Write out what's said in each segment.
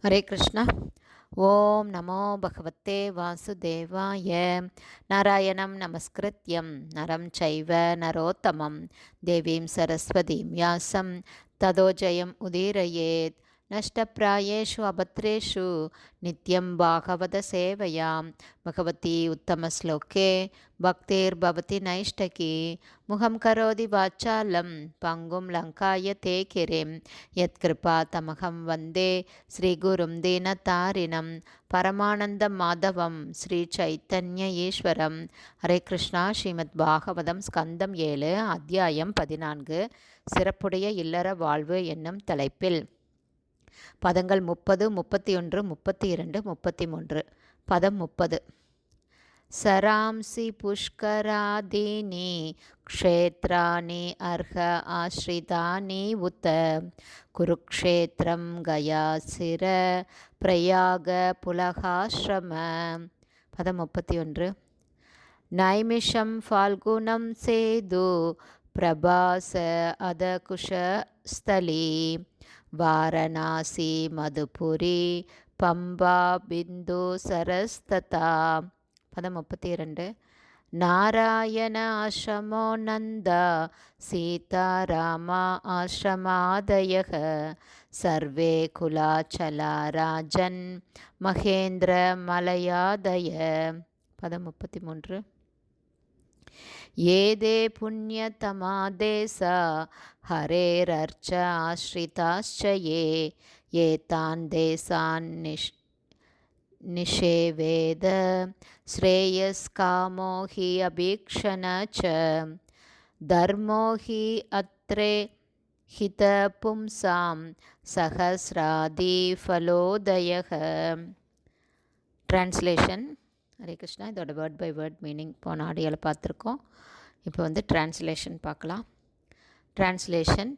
ஹரே கிருஷ்ணா. ஓம் நமோ பகவத்தே வாசுதேவாய. நாராயணம் நமஸ்கிருத்யம் நரம் சைவ நரோத்தமம் தேவீம் சரஸ்வதீம் வியாசம் ததோ ஜெயம் உதீரயேத். நஷ்டப்பிராயேஷு அபத்ரேஷு நித்யம் பாகவத சேவையாம் பகவதி உத்தமஸ்லோகே பக்திர்பவதி நைஷ்டகி. முகம் கரோதி வாச்சாலம் பங்கும் லங்காய தே கிரிம் யத்கிருபா தமகம் வந்தே ஸ்ரீகுரும் தீனதாரிணம் பரமானந்தம் மாதவம் ஸ்ரீ சைத்தன்ய ஈஸ்வரம். ஹரே கிருஷ்ணா. ஸ்ரீமத் பாகவதம் ஸ்கந்தம் 7 அத்தியாயம் 14 சிறப்புடைய இல்லற வாழ்வு என்னும் தலைப்பில் பதங்கள் 30, 31, 32, 33. பதம் 30. சராம்சி புஷ்கராதீனி க்ஷேத்ராணி அர்ஹ ஆஸ்ரிதானி உத்த குருக்ஷேத்ரம் கயாசிர பிரயாக புலகாஸ்ரம. பதம் 31. நைமிஷம் ஃபால்குணம் சேது பிரபாச அதகுஷஸ்தலி வாரணாசி மதுபுரி பம்பா பிந்து சரஸ்ததா. பதம் 32. நாராயண ஆசிரமோ நந்த சீதாராமா ஆசிரமாதயக சர்வே குலாச்சலா ராஜன் மகேந்திர மலயாதய. பதம் 33. ஏதே புண்ணியதமா தேசா ஹரேரர்ச்ச ஆஸ்ரிதாஸ்ச ஏதான் தேசான் நிஷேவேத ஸ்ரேயஸ்காமோ ஹி அபீக்ஷண ச தர்மோ ஹி அத்ரே ஹித பும்சாம் சஹஸ்ராதி ஃபலோதயக. டிரான்ஸ்லேஷன். ஹரே கிருஷ்ணா. இதோட வேர்ட் பை வேர்ட் மீனிங் போன ஆடியோவில் பார்த்துருக்கோம். இப்போ டிரான்ஸ்லேஷன் பார்க்கலாம். டிரான்ஸ்லேஷன்.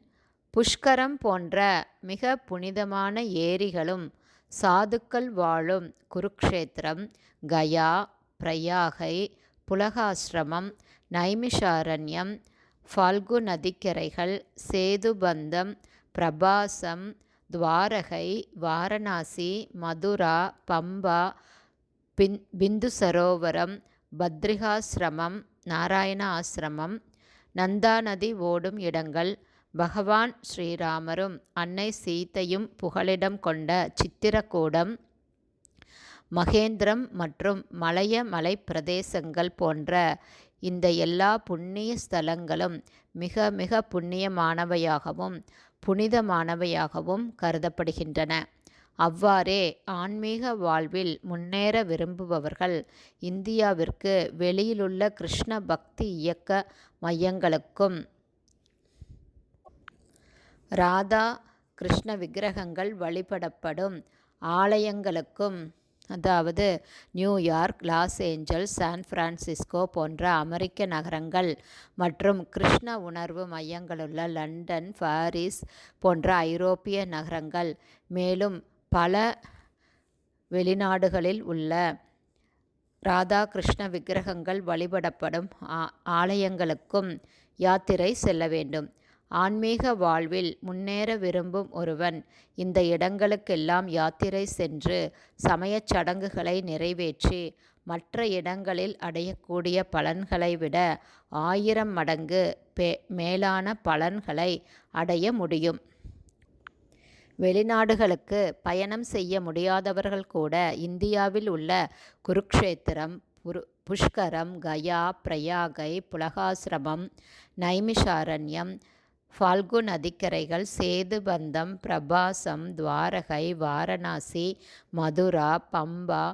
புஷ்கரம் போன்ற மிக புனிதமான ஏரிகளும் சாதுக்கள் வாழும் குருக்ஷேத்திரம், கயா, பிரயாகை, புலகாசிரமம், நைமிஷாரண்யம், ஃபால்கு நதிக்கரைகள், சேதுபந்தம், பிரபாசம், துவாரகை, வாரணாசி, மதுரா, பம்பா, பிந்து சரோவரம், பத்ரிகாசிரமம், நாராயண ஆசிரமம், நந்தா நதி ஓடும் இடங்கள், பகவான் ஸ்ரீராமரும் அன்னை சீதையும் புகலிடம் கொண்ட சித்திரக்கூடம், மகேந்திரம் மற்றும் மலைய மலை பிரதேசங்கள் போன்ற இந்த எல்லா புண்ணிய ஸ்தலங்களும் மிக மிக புண்ணியமானவையாகவும் புனிதமானவையாகவும் கருதப்படுகின்றன. அவ்வாறே ஆன்மீக வாழ்வில் முன்னேற விரும்புபவர்கள் இந்தியாவிற்கு வெளியிலுள்ள கிருஷ்ண பக்தி இயக்க மையங்களுக்கும் ராதா கிருஷ்ண விக்கிரகங்கள் வழிபடப்படும் ஆலயங்களுக்கும், அதாவது New York, Los Angeles, San Francisco போன்ற அமெரிக்க நகரங்கள் மற்றும் கிருஷ்ண உணர்வு மையங்களுள்ள லண்டன், பாரிஸ் போன்ற ஐரோப்பிய நகரங்கள், மேலும் பல வெளிநாடுகளில் உள்ள ராதா கிருஷ்ண விக்கிரகங்கள் வழிபடப்படும் ஆலயங்களுக்கும் யாத்திரை செல்ல வேண்டும். ஆன்மீக வாழ்வில் முன்னேற விரும்பும் ஒருவன் இந்த இடங்களுக்கெல்லாம் யாத்திரை சென்று சமயச் சடங்குகளை நிறைவேற்றி மற்ற இடங்களில் அடையக்கூடிய பலன்களை விட 1000 மடங்கு மேலான பலன்களை அடைய முடியும். வெளிநாடுகளுக்கு பயணம் செய்ய முடியாதவர்கள் கூட இந்தியாவில் உள்ள குருக்ஷேத்திரம், புஷ்கரம், கயா, பிரயாகை, புலகாசிரமம், நைமிஷாரண்யம், ஃபால்கு நதிக்கரைகள், சேதுபந்தம், பிரபாசம், துவாரகை, வாரணாசி, மதுரா, பம்பா,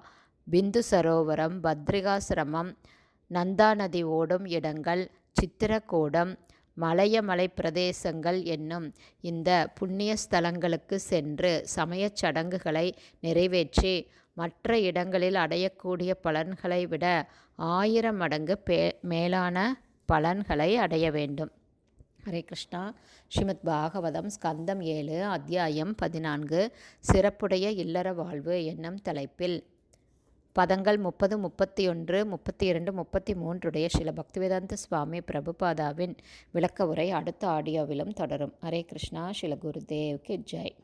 பிந்து சரோவரம், பத்ரிகாசிரமம், நந்தா நதி ஓடும் இடங்கள், சித்திரக்கூடம், மலைய மலை பிரதேசங்கள் என்னும் இந்த புண்ணிய ஸ்தலங்களுக்கு சென்று சமயச் சடங்குகளை நிறைவேற்றி மற்ற இடங்களில் அடையக்கூடிய பலன்களை விட 1000 மடங்கு மேலான பலன்களை அடைய வேண்டும். ஹரே கிருஷ்ணா. ஸ்ரீமத் பாகவதம் ஸ்கந்தம் 7 அத்தியாயம் 14 சிறப்புடைய இல்லற வாழ்வு என்னும் தலைப்பில் பதங்கள் 30, 31, 32, 33 ஸ்ரீல பக்திவேதாந்த சுவாமி பிரபுபாதாவின் விளக்க உரை அடுத்த ஆடியோவிலும் தொடரும். ஹரே கிருஷ்ணா. ஸ்ரீல குருதேவ்க்கு ஜெய்.